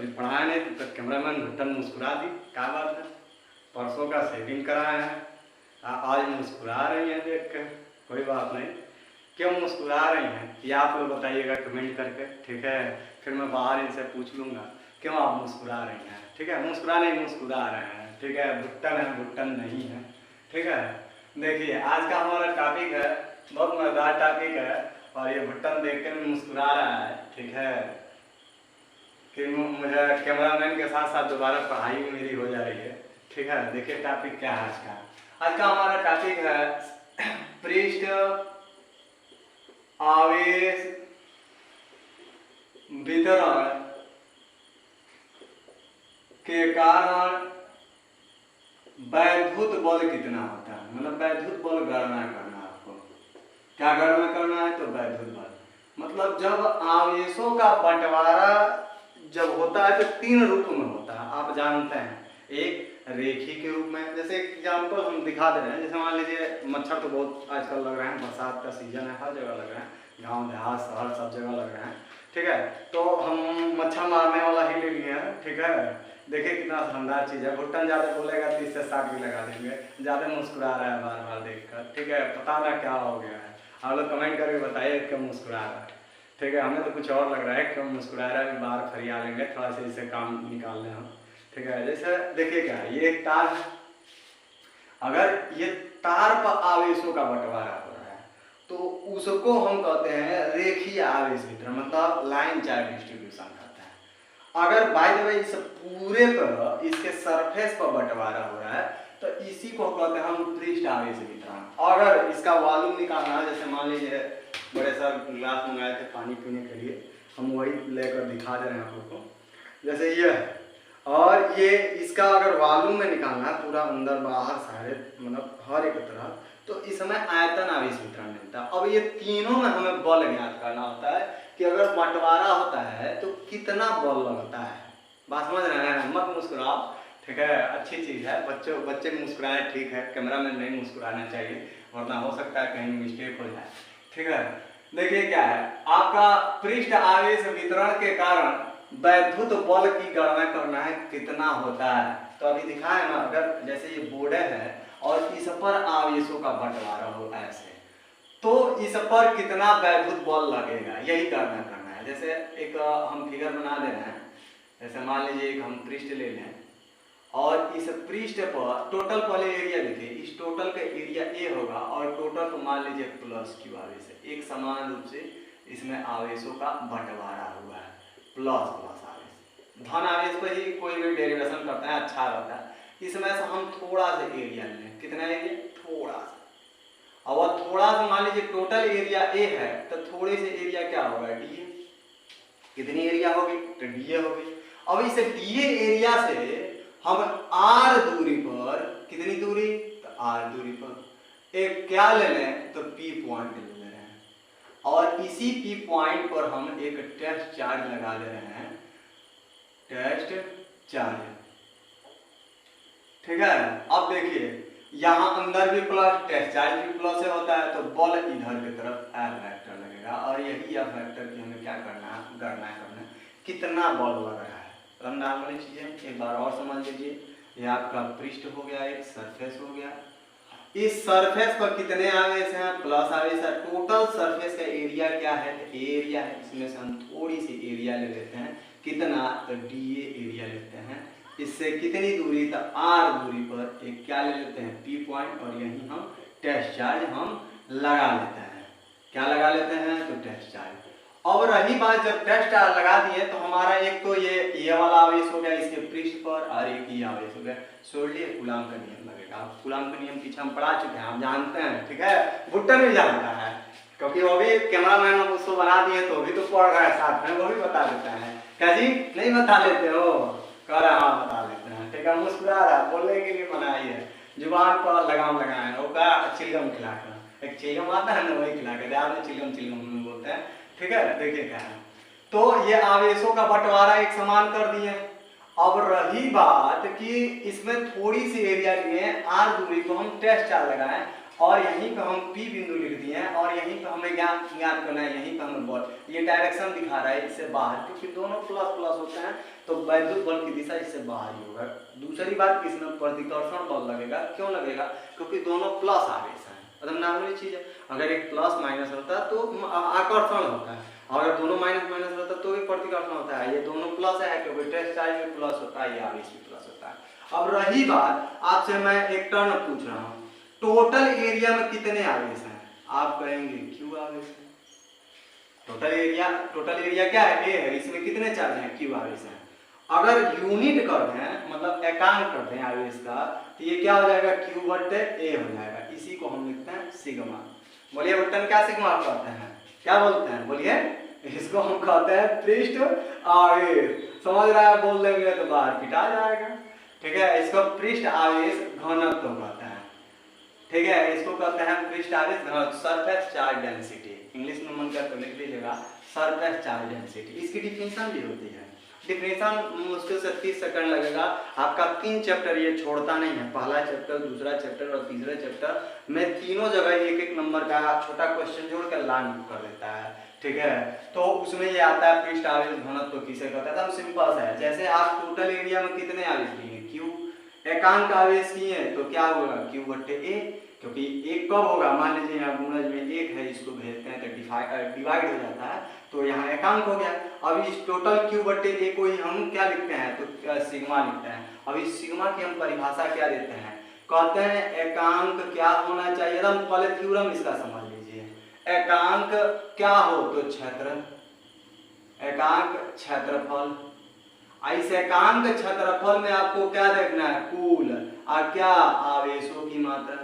पढ़ाया नहीं तो कैमरामैन भुट्टन मुस्कुरा दी, क्या बात है, परसों का सेविंग कराया है, आज मुस्कुरा रही हैं देख कर, कोई बात नहीं। क्यों मुस्कुरा रही हैं ये आप लोग बताइएगा कमेंट करके, ठीक है। फिर मैं बाहर इनसे पूछ लूँगा क्यों आप मुस्कुरा रही हैं, ठीक है। मुस्कुरा नहीं, मुस्कुरा रहे हैं, ठीक है। भुट्टन है, भुट्टन नहीं है, ठीक है। देखिए आज का हमारा टॉपिक है, बहुत मज़ेदार टॉपिक है, और ये भुट्टन देख कर मुस्कुरा रहा है, ठीक है, कि मुझे कैमरामैन के साथ साथ दोबारा पढ़ाई भी मेरी हो जा रही है, ठीक है। देखिए टॉपिक क्या है आज का। आज का हमारा टॉपिक है पृष्ठ आवेश वितरण के कारण वैद्युत बल कितना होता है, मतलब वैद्युत बल गणना करना है आपको। क्या गणना करना है, तो वैद्युत बल मतलब जब आवेशों का बंटवारा जब होता है तो तीन रूप में होता है, आप जानते हैं। एक रेखी के रूप में, जैसे एग्जाम्पल हम दिखा दे रहे हैं, जैसे मान लीजिए मच्छर तो बहुत आजकल लग रहे हैं, बरसात का सीजन है, हर जगह लग रहे हैं, गांव देहात शहर सब जगह लग रहे हैं, ठीक है। तो हम मच्छर मारने वाला ही ले लिए हैं, ठीक है। देखिए कितना शानदार चीज़ है। भुट्टन ज़्यादा बोलेगा 30 से 60 भी लगा देंगे, ज़्यादा मुस्कुरा रहा है बार बार देख कर, ठीक है। पता ना क्या हो गया है, आप लोग कमेंट करके बताइए क्यों मुस्कुरा रहा है, ठीक है। हमें तो कुछ और लग रहा है, क्यों मुस्कुरा रहा है, बाहर फरिया लेंगे, थोड़ा सा इससे काम निकाल लें हम, ठीक है। जैसे देखिए क्या है, ये एक तार है, अगर ये तार पर आवेशों का बंटवारा हो रहा है तो उसको हम कहते हैं रेखीय आवेश वितरण, मतलब लाइन चार्ज डिस्ट्रीब्यूशन कहते हैं। अगर बाय द वे इस पूरे पर इसके सरफेस पर बंटवारा हो रहा है तो इसी को कहते हैं हम पृष्ठ आवेश वितरण। अगर इसका वॉल्यूम निकालना है, जैसे मान लीजिए बड़े सर ग्लास मंगाए थे पानी पीने के लिए, हम वही लेकर दिखा दे रहे हैं आप लोग को, जैसे ये है, और ये इसका अगर वॉल्यूम में निकालना है पूरा अंदर बाहर सारे मतलब हर एक तरह, तो इसमें आयतन आवेश वितरण मिलता है। अब ये तीनों में हमें बल ज्ञात करना होता है कि अगर बंटवारा होता है तो कितना बल लगता है। बात समझ रहे हैं, मत मुस्कुराओ, ठीक है, अच्छी चीज़ है। बच्चे मुस्कुराए ठीक है, कैमरामैन नहीं मुस्कुराना चाहिए, वरना हो सकता है कहीं मिस्टेक हो जाए, ठीक है। देखिए क्या है, आपका पृष्ठ आवेश वितरण के कारण वैद्युत बल की गणना करना है कितना होता है। तो अभी दिखाए ना, अगर जैसे ये बोर्ड है और इस पर आवेशों का बंटवारा हो ऐसे, तो इस पर कितना वैद्युत बल लगेगा, यही गणना करना है। जैसे एक हम फिगर बना दे रहे हैं, जैसे मान लीजिए एक हम पृष्ठ ले लें और इस पृष्ठ पर टोटल पहले एरिया देखिए, इस टोटल का एरिया ए होगा और टोटल को मान लीजिए प्लस क्यू आवेश है, एक समान रूप से इसमें आवेशों का बंटवारा हुआ है, प्लस प्लस आवेश। धन आवेश पर ही कोई भी डेरिवेशन करता है अच्छा रहता है। इसमें से हम थोड़ा सा एरिया लें, कितना एरिया, थोड़ा सा। अब थोड़ा सा मान लीजिए टोटल एरिया ए है तो थोड़े से एरिया क्या होगा, डी ए। कितनी एरिया होगी, तो डी ए होगी। अब इस डी ए एरिया से हम आर दूरी पर, कितनी दूरी, तो आर दूरी पर एक क्या ले लें, तो पी पॉइंट ले रहे हैं, और इसी पी पॉइंट पर हम एक टेस्ट चार्ज लगा दे रहे हैं, टेस्ट चार्ज, ठीक है। अब देखिए यहाँ अंदर भी प्लस, टेस्ट चार्ज भी प्लस से होता है, तो बल इधर की तरफ एफ वेक्टर लगेगा, और यही एफ वेक्टर की हमें क्या करना है, गणना करना है कितना बल लग रहा है। नॉर्मली चीजें एक बार और समझ लीजिए, ये आपका पृष्ठ हो गया, एक सरफेस हो गया, इस सरफेस पर कितने आवेश हैं, प्लस आवेश है। टोटल सरफेस का एरिया क्या है, एरिया है, इसमें से हम थोड़ी सी एरिया ले लेते हैं, कितना, तो डी ए एरिया लेते हैं। इससे कितनी दूरी, तो आर दूरी पर एक क्या ले लेते हैं, पी पॉइंट, और यही हम टेस्ट चार्ज हम लगा लेते हैं। क्या लगा लेते हैं, तो टेस्ट चार्ज। अब रही बात, जब टेस्ट चार्ज लगा दिए तो हमारा एक तो ये वाला आवेश हो गया इसके पृष्ठ पर, और एक ही आवेश हो गया, सोलिए कूलाम का नियम लगेगा। कूलाम का नियम पीछे हम पढ़ा चुके हैं, हम जानते हैं, ठीक है। भुट्टन भी जानता है, क्योंकि वो भी कैमरामैन उसको बना दिए तो भी तो पढ़ रहा है साथ में, वो भी बता देता है। क्या जी नहीं बता लेते हो, कह रहा हाँ बता लेते हैं, ठीक है। मुस्कुरा रहा, बोलने के लिए बनाई है, जुबान पर लगाम लगाए, वो का चिलगम खिलाकर, एक चिलगम आता है ना, वही खिला के आपने चिलगम चिलगम बोलते हैं, ठीक है। देखिए क्या है, तो ये आवेशों का बंटवारा एक समान कर दिए। अब रही बात कि इसमें थोड़ी सी एरिया लिए, आर दूरी को हम टेस्ट चार्ज लगाएं, और यहीं पर हम P बिंदु लिख दिए हैं और यहीं पर हमें ज्ञात करना है, यहीं पर हमें बल, ये डायरेक्शन दिखा रहा है इससे बाहर, क्योंकि दोनों प्लस प्लस होते हैं तो वैद्युत बल की दिशा इससे बाहर ही होगा। दूसरी बात, इसमें प्रतिकर्षण बल लगेगा। क्यों लगेगा? क्योंकि दोनों प्लस आवेश हैं, मतलब नॉर्मली चीज है। अगर एक प्लस माइनस होता तो आकर्षण होता है, अगर दोनों माइनस माइनस होता तो भी प्रतिकर्षण होता है। ये दोनों प्लस है क्योंकि टेस्ट चार्ज में प्लस होता है, ये आवेश भी प्लस होता है। अब रही बात, आपसे मैं एक टर्न पूछ रहा हूँ, टोटल एरिया में कितने आवेश हैं? आप कहेंगे क्यू आवेश है। टोटल एरिया क्या है? ए है, इसमें कितने चार्ज हैं? क्यू आवेश हैं। अगर यूनिट कर दें, मतलब एकांक कर दें आवेश का, तो ये क्या हो जाएगा? क्यू बटे ए हो जाएगा। इसी को हम लिखते हैं सिग्मा। बोलिए बटन क्या सिग्मा कहते हैं? क्या बोलते हैं? बोलिए। इसको हम कहते हैं पृष्ठ आवेश। समझ रहा है? बोल देंगे तो बाहर पिटा जाएगा। ठीक है, इसको पृष्ठ आवेश घनत्व कहते हैं। ठीक है, इसको कहते हैं पृष्ठ आवेश घनत्व, सरफेस चार्ज डेंसिटी। इंग्लिश में मन कर तो लिख लीजिएगा सरफेस चार्ज डेंसिटी। इसकी डिफिनेशन भी होती है। डिफिनेशन मुश्किल से 30 सेकंड लगेगा। आपका 3 चैप्टर ये छोड़ता नहीं है, पहला चैप्टर, दूसरा चैप्टर और तीसरा चैप्टर में तीनों जगह एक एक नंबर का छोटा क्वेश्चन जोड़ कर लाइन कर देता है। ठीक है, तो उसमें ये आता है पृष्ठ आवेश घनत्व तो किसे कहता है? एकदम सिंपल सा है। जैसे आप टोटल एरिया में कितने आवेश लिए? क्यू। एकांक आवेश किए तो क्या होगा? क्यू बटे ए, क्योंकि एक कब होगा? मान लीजिए यहाँ गुणज में एक है, इसको भेजते हैं तो डिवाइड हो जाता है, तो यहाँ एकांक हो गया। अब इस टोटल क्यू बटे ए को ही हम क्या लिखते हैं? तो सिग्मा लिखते हैं। अब इस सिग्मा की हम परिभाषा क्या देते हैं? कहते हैं एकांक क्या होना चाहिए? एकदम पहले थ्योरम इसका समझ लीजिए। एकांक क्या हो? तो क्षेत्र, एकांक क्षेत्रफल। इस एकांक क्षेत्रफल में आपको क्या देखना है? कुल और क्या? आवेशों की मात्रा,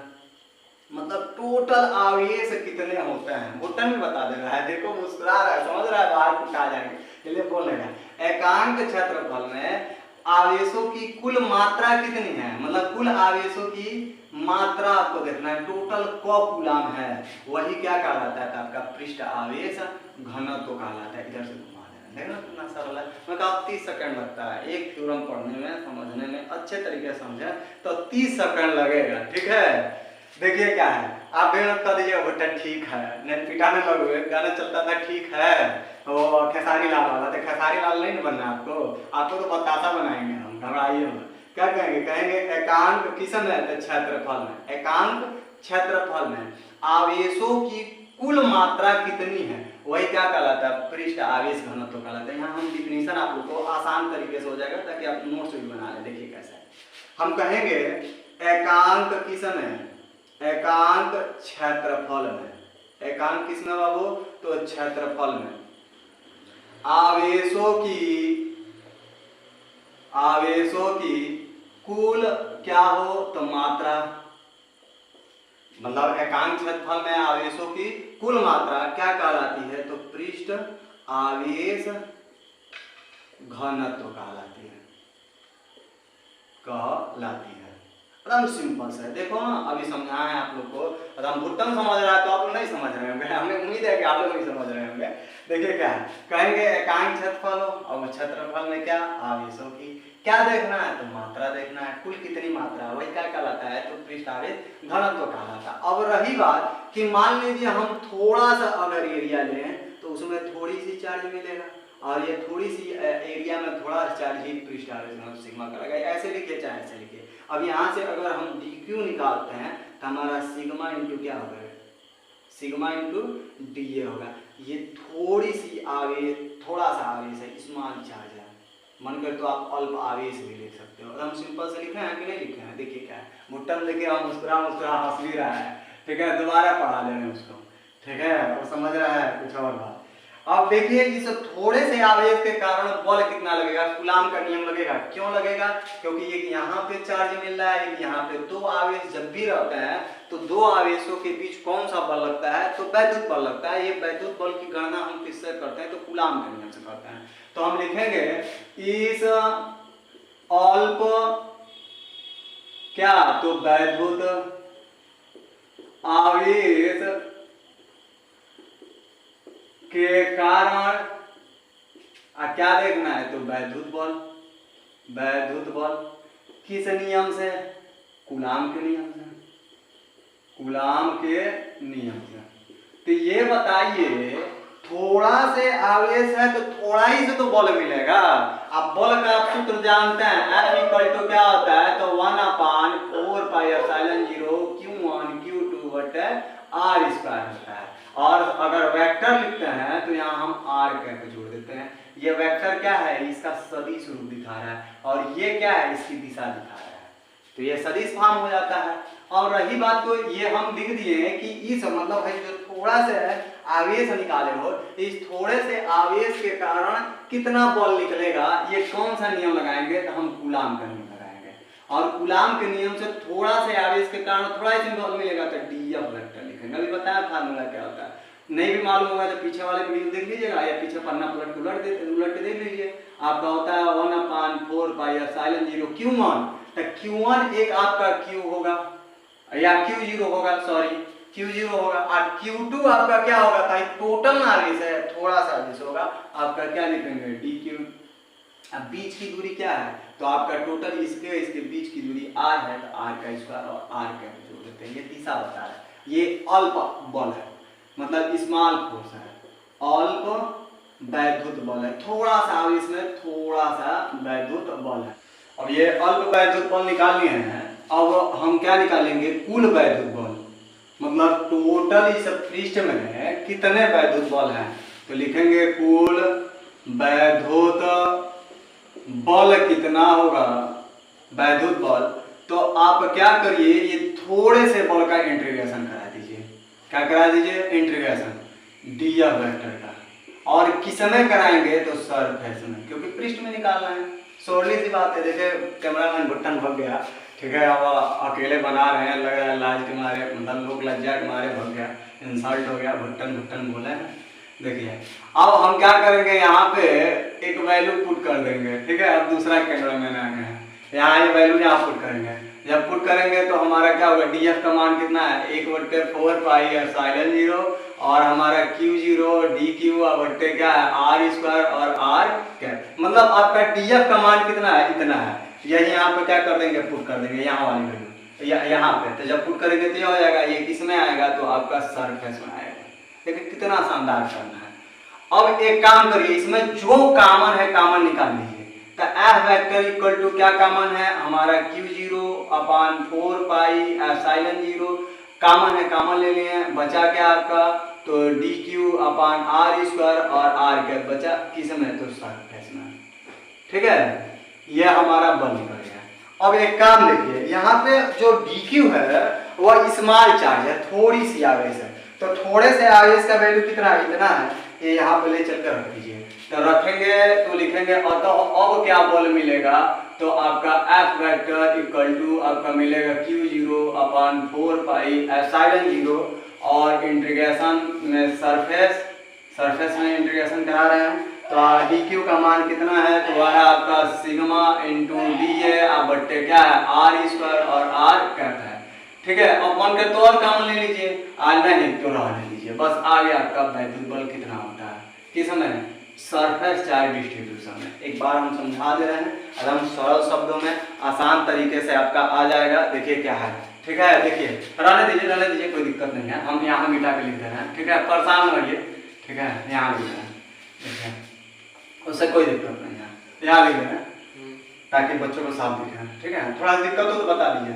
मतलब टोटल आवेश कितने होते हैं। बटन में बता दे रहा है, देखो मुस्कुरा रहा है, समझ रहा है, बाहर कुछ आ जाएंगे, चलिए बोलेगा। एकांक क्षेत्रफल में आवेशों की कुल मात्रा कितनी है, मतलब कुल आवेशों की मात्रा आपको देखना है। टोटल क कूलम है, वही क्या कहलाता है? आपका पृष्ठ आवेश घनत्व कहलाता है। इधर से घुमा देना, देखना कितना सरल है। मैं कहा 30 सेकंड लगता है एक थ्योरम पढ़ने में, समझने में, अच्छे तरीके से समझे तो 30 सेकंड लगेगा। ठीक है, देखिए क्या है, आप मेहनत कर दीजिएगा बटन ठीक है, नहीं पिटाने लगोगे। गाना चलता था ठीक है, वो खेसारी लाल वाला, तो खेसारी लाल नहीं बनना आपको, आपको तो बतासा बनाएंगे हम, घबराइए मत। क्या कहेंगे? कहेंगे एकांक किसमें है? तो क्षेत्रफल में। एकांक क्षेत्रफल में आवेशों की कुल मात्रा कितनी है, वही क्या कहलाता है? पृष्ठ आवेश घनत्व कहलाता है। यहाँ हम डिफिनेशन आप लोग को आसान तरीके से हो जाएगा, ताकि आप नोट्स भी बना लें। देखिए कैसे हम कहेंगे एकांक किसमें? एकांक क्षेत्रफल में। एकांक किसमें बाबू? तो क्षेत्रफल में। आवेशों की कुल क्या हो? तो मात्रा, मतलब एकांक क्षेत्रफल में आवेशों की कुल मात्रा क्या कहलाती है? तो पृष्ठ आवेश घनत्व कहलाती है। एकदम सिंपल से देखो ना, अभी समझाए आप लोग को, एकदम भुट्टम समझ रहा है तो आप लोग नहीं समझ रहे होंगे, हमें उम्मीद है कि आप लोग नहीं समझ रहे होंगे। देखिए क्या है, कहेंगे एकांक क्षेत्रफल हो और क्षेत्रफल में क्या? आवेशों की क्या देखना है? तो मात्रा देखना है, कुल कितनी मात्रा, वही क्या कहलाता है? तो पृष्ठ आवेश घनत्व कहलाता है। अब रही बात कि मान लीजिए हम थोड़ा सा अगर एरिया लें तो उसमें थोड़ी सी चार्ज मिलेगा, और ये थोड़ी सी एरिया में थोड़ा चार्ज ही पृष्ठ आवेश घनत्व सिग्मा करेगा। ऐसे लिखिए चाहे ऐसे लिखिए। अब यहाँ से अगर हम dq निकालते हैं तो हमारा सिग्मा इंटू क्या होगा? सिग्मा इंटू डी होगा। ये थोड़ी सी आवेश, थोड़ा सा आवेश है, स्मॉल चार्ज है, मन कर तो आप अल्प आवेश भी लिख सकते हो। हम सिंपल से लिखे हैं कि नहीं लिखे हैं? देखिए क्या है, मुट्टन देखिए हम मुस्कुरा हंस भी रहा है। ठीक है, दोबारा पढ़ा ले रहे हैं उसको। ठीक है, और समझ रहा है कुछ और बात। अब देखिए इस थोड़े से आवेश के कारण बल कितना लगेगा? कूलाम का नियम लगेगा। क्यों लगेगा? क्योंकि एक यहाँ पे चार्ज मिल रहा है, एक यहाँ पे। दो आवेश जब भी रहते हैं तो दो आवेशों के बीच कौन सा बल लगता है? तो वैद्युत बल लगता है। ये वैद्युत बल की गणना हम किससे करते हैं? तो कूलाम के नियम से करते हैं। तो हम लिखेंगे इस अल्प क्या? तो वैद्युत आवेश के कारण क्या देखना है? तो वैद्युत बल। वैद्युत बल किस नियम से? कूलाम के नियम से। कूलाम के नियम से। तो ये बताइए, थोड़ा से आवेश है तो थोड़ा ही से तो बल मिलेगा। अब बल का आप सूत्र जानते हैं, F इक्वल टू क्या होता है, तो 1/4 पाई एप्सिलॉन 0 Q1 Q2 बटे R स्क्वायर होता है। और अगर वेक्टर लिखते हैं तो यहाँ हम R कह के जोड़ देते हैं। ये वेक्टर क्या है, इसका सदिश रूप दिखा रहा है, और ये क्या है, इसकी दिशा दिखा रहा है। तो ये सदिश फॉर्म हो जाता है। और रही बात, तो ये हम लिख दिए कि इस मतलब है जो थोड़ा से आवेश निकाले हो, इस थोड़े से आवेश के कारण कितना बल निकलेगा, ये कौन सा नियम लगाएंगे, तो हम कूलाम का नियम लगाएंगे। और कूलाम के नियम से थोड़ा से आवेश के कारण थोड़ा ही बल मिलेगा, तो DF वेक्टर लिखेंगे। अभी बताया फार्मूला क्या होता है, नहीं भी मालूम होगा तो पीछे वाले वीडियो देख लीजिएगा, या पीछे पन्ना उलट के देख लीजिए। आपका होता है 1/4 पाई एप्सिलॉन 0 Q1, तो Q1 एक आपका Q होगा या Q0 होगा, सॉरी Q0 होगा, और Q2 आपका क्या होगा, था टोटल आवेश है, थोड़ा सा आवेश होगा, आपका क्या लिखेंगे, DQ। अब बीच की दूरी क्या है, तो आपका टोटल इसके बीच की दूरी R है, तो R का स्क्वायर और R का जोड़ देते हैं। ये दिशा बता रहा है, ये अल्प बल है, मतलब स्मॉल फोर्स है, अल्प वैद्युत बल है, थोड़ा सा आवेश में थोड़ा सा वैद्युत बल है। अब ये अल्प वैद्युत बल निकाल लिए हैं, अब हम क्या निकालेंगे, कुल वैद्युत बल, मतलब टोटल इस पृष्ठ में कितने वैद्युत बल हैं, तो लिखेंगे कुल वैद्युत बल कितना होगा, वैद्युत बल। तो आप क्या करिए, ये थोड़े से बल का इंटीग्रेशन करा दीजिए, क्या करा दीजिए, इंटीग्रेशन DF वेक्टर का। और किस में कराएंगे, तो सरफेस में, क्योंकि पृष्ठ में निकालना है। सोरली सी बात है, देखिए कैमरामैन भुट्टन भग गया, ठीक है, अब अकेले बना रहे हैं, लग रहा है लाज के मारे, मतलब लोग लज्जा के मारे भग गया, इंसल्ट हो गया, भुट्टन बोले हैं। देखिए अब हम क्या करेंगे, यहाँ पे एक वैल्यू पुट कर देंगे, ठीक है। अब दूसरा कैमरामैन आ गया है, यहाँ ये वैल्यू यहाँ पुट करेंगे। जब पुट करेंगे तो हमारा क्या होगा, DF का मान कितना है, 1/4 पाई एप्सिलॉन 0, और हमारा Q0 DQ बट्टे क्या है, R स्क्वायर और R कैप, मतलब आपका DF का मान कितना है, इतना है। यही यहाँ पे क्या कर देंगे, पुट कर देंगे यहाँ वाली वैल्यू यहाँ पे। तो जब पुट करेंगे तो ये हो जाएगा, ये किस में आएगा, तो आपका सरफेस में आएगा। देखिए कितना शानदार करना है। अब एक काम करिए, इसमें जो कॉमन है कॉमन निकाल लीजिए। तो F वेक्टर इक्वल टू क्या कॉमन है, हमारा Q0/4 पाई एप्सिलॉन 0 कॉमन है, कॉमन ले लिए, बचा क्या आपका, तो DQ/R स्क्वायर और R कैप बचा किस में, तो सरफेस में, ठीक है। यह हमारा बन निकल गया। अब एक काम देखिए, यहाँ पे जो DQ है वह स्मॉल चार्ज है, थोड़ी सी आवेश है, तो थोड़े से आवेश का वैल्यू कितना है, इतना है, ये यहाँ पे ले चलकर रख दीजिए। तो रखेंगे तो लिखेंगे, और तो अब क्या बल मिलेगा, तो आपका F वेक्टर इक्वल टू आपका मिलेगा Q0/4 पाई एप्सिलॉन 0, और इंटीग्रेशन में सरफेस में इंटीग्रेशन करा रहे हैं, तो DQ का मान कितना है, तो वह है आपका सिग्मा इंटू D है, आप बट्टे क्या है, R स्क्वायर और R कैप है, ठीक है। अब मन के तो और कॉमन ले लीजिए, नहीं तो रहने दीजिए, बस आगे आपका वैद्युत बल कितना होता है, किस में, सरफेस चार्ज डिस्ट्रीब्यूशन में। एक बार हम समझा दे रहे हैं, एकदम सरल शब्दों में आसान तरीके से आपका आ जाएगा। देखिए क्या है, ठीक है, देखिए रहने दीजिए, कोई दिक्कत नहीं है, हम यहाँ मिटा के लिख दे रहे हैं, ठीक है, परेशान होइए, ठीक है, यहाँ लिख रहे हैं, ठीक है, उससे कोई दिक्कत नहीं है, यहाँ लिख रहे हैं ताकि बच्चों को साफ दिखे, ठीक है। थोड़ा दिक्कत हो तो बता दीजिए।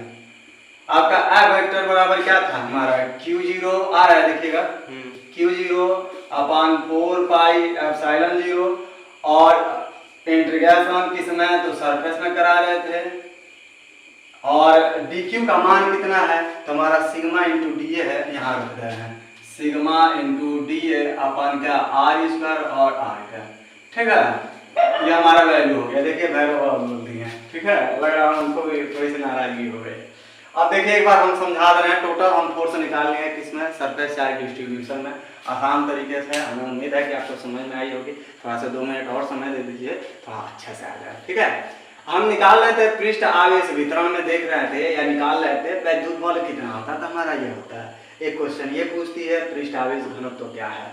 आपका F वेक्टर बराबर क्या था हमारा, Q0 आ रहा है, देखिएगा Q0/4 पाई एप्सिलॉन 0, और इंटीग्रेशन किस में, तो सरफेस में करा रहे थे, और DQ का मान कितना है, तो हमारा सिग्मा इंटू DA है, यहाँ रख रहे हैं, सिग्मा इंटू DA अपन क्या, R स्क्वायर और R का, ठीक है। ये हमारा वैल्यू हो गया, देखिए वैल्यू बोल दी है, ठीक है, लग रहा है हमको भी थोड़ी सी नाराजगी हो गई। अब देखिए एक बार हम समझा दे रहे हैं, टोटल हम फोर्स निकाल लिए हैं किसमें, सरफेस चार्ज डिस्ट्रीब्यूशन में, आसान तरीके से। हमें उम्मीद है कि आपको समझ में आई होगी, थोड़ा सा 2 मिनट और समय दे दीजिए, थोड़ा अच्छा से आ जाए, ठीक है। हम निकाल रहे थे पृष्ठ आवेश वितरण में, देख रहे थे या निकाल रहे थे वैद्युत बल कितना होता है, तो हमारा ये होता है। एक क्वेश्चन ये पूछती है पृष्ठ आवेश घनत्व क्या है।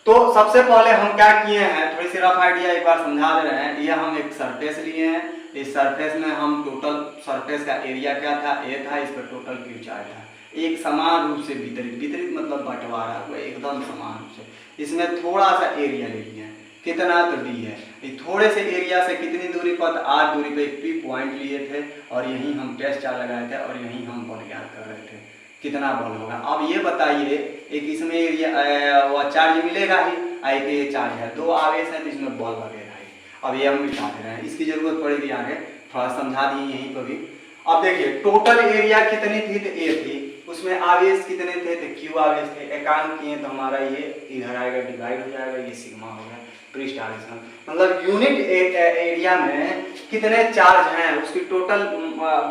तो सबसे पहले हम क्या किए हैं, थोड़ी सी रफ आइडिया एक बार समझा दे रहे हैं। ये हम एक सरफेस लिए हैं, इस सरफेस में हम टोटल सरफेस का एरिया क्या था, A था, इस पर टोटल Q चार्ज था, एक समान रूप से वितरित, वितरित मतलब बंटवारा हुआ एकदम समान रूप से। इसमें थोड़ा सा एरिया ले लिया है, कितना तो डी है, थोड़े से एरिया से कितनी दूरी पर, 8 दूरी पे पी पॉइंट लिए थे और यहीं हम टेस्ट चार्ज लगाए थे और यहीं हम बल ज्ञात कर रहे थे कितना बल होगा। अब ये बताइए एक इसमें एरिया वह चार्ज मिलेगा ही, एक ये चार्ज है, 2 आवेश है तो इसमें बल लगेगा ही। अब ये हम मिटा दे रहे हैं, इसकी जरूरत पड़ेगी आगे, थोड़ा समझा दिए यहीं पर भी। अब देखिए टोटल एरिया कितनी थी तो ए थी, उसमें आवेश कितने थे तो क्यू आवेश थे, एकांक किए तो हमारा ये इधर आएगा डिवाइड हो जाएगा, ये सिग्मा हो गया पृष्ठ आवेश। मतलब यूनिट एरिया में कितने चार्ज हैं उसकी टोटल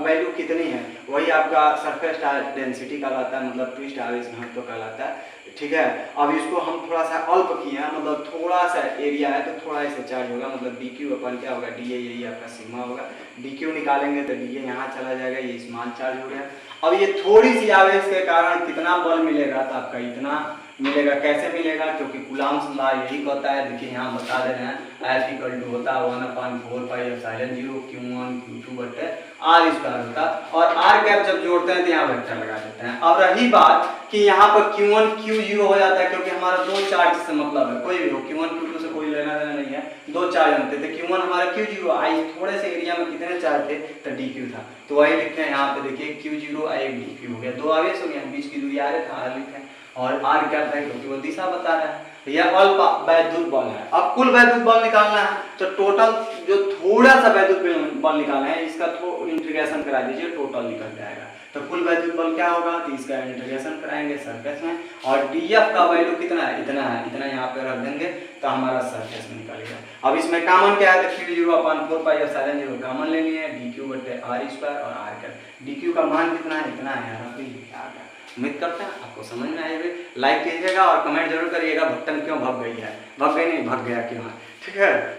वैल्यू कितनी है, वही आपका सरफेस डेंसिटी कहलाता है, मतलब पृष्ठ आवेश घनत्व कहलाता है। ठीक है, अब इसको हम थोड़ा सा अल्प किए हैं, मतलब थोड़ा सा एरिया है तो थोड़ा ऐसे चार्ज होगा, मतलब डी क्यू अपन क्या होगा डी ए, यही आपका सिग्मा होगा। डी क्यू निकालेंगे तो डी ए यहाँ चला जाएगा, ये स्मॉल चार्ज हो गया। अब ये थोड़ी सी आवेश के कारण कितना बल मिलेगा तो आपका इतना मिलेगा। कैसे मिलेगा, क्योंकि कूलम्ब्स लॉ यही कहता है, देखिए यहाँ बता दे रहे हैं, F इक्वल टू होता है 1/4 पाई एप्सिलॉन 0 Q1 Q2 बटे R स्क्वायर होता है, और R कैप जब जोड़ते हैं तो यहाँ वेक्टर लगा देते हैं। अब रही बात कि यहाँ पर Q1 Q0 हो जाता है, क्योंकि हमारा 2 चार्ज से मतलब है, कोई भी हो Q1 Q2 से कोई लेना देना नहीं है, 2 चार्ज होते थे। Q1 हमारा Q0 आई, थोड़े से एरिया में कितने चार्ज थे तो DQ था, तो वही लिखते हैं यहाँ पे, देखिए Q0 आई DQ हो गया, 2 आवेश हो गया, बीच की दूरी R था, R लिखे, और R क्या था क्योंकि वो दिशा बता रहा है। यह अल्प वैद्युत बल है। अब कुल वैद्युत बल निकालना है तो टोटल जो थोड़ा सा वैद्युत बल निकालना है इसका इंटीग्रेशन करा दीजिए, टोटल निकल जाएगा। तो कुल वैद्युत बल क्या होगा तो इसका इंटीग्रेशन कराएंगे सरफेस में, और डीएफ का वैल्यू कितना है, इतना है, इतना यहाँ पे रख देंगे तो हमारा सरफेस में निकलेगा। अब इसमें कॉमन क्या है तो Q0/4 पाई एप्सिलॉन 0 कॉमन ले लिए, DQ बटे R स्क्वायर और R कैप। DQ का मान कितना है, इतना है यार, आ गया। उम्मीद करते हैं आपको समझ में आएगा। लाइक कीजिएगा और कमेंट जरूर करिएगा भट्टन क्यों भग गई है, भग गई नहीं, भग गया क्यों है। ठीक है।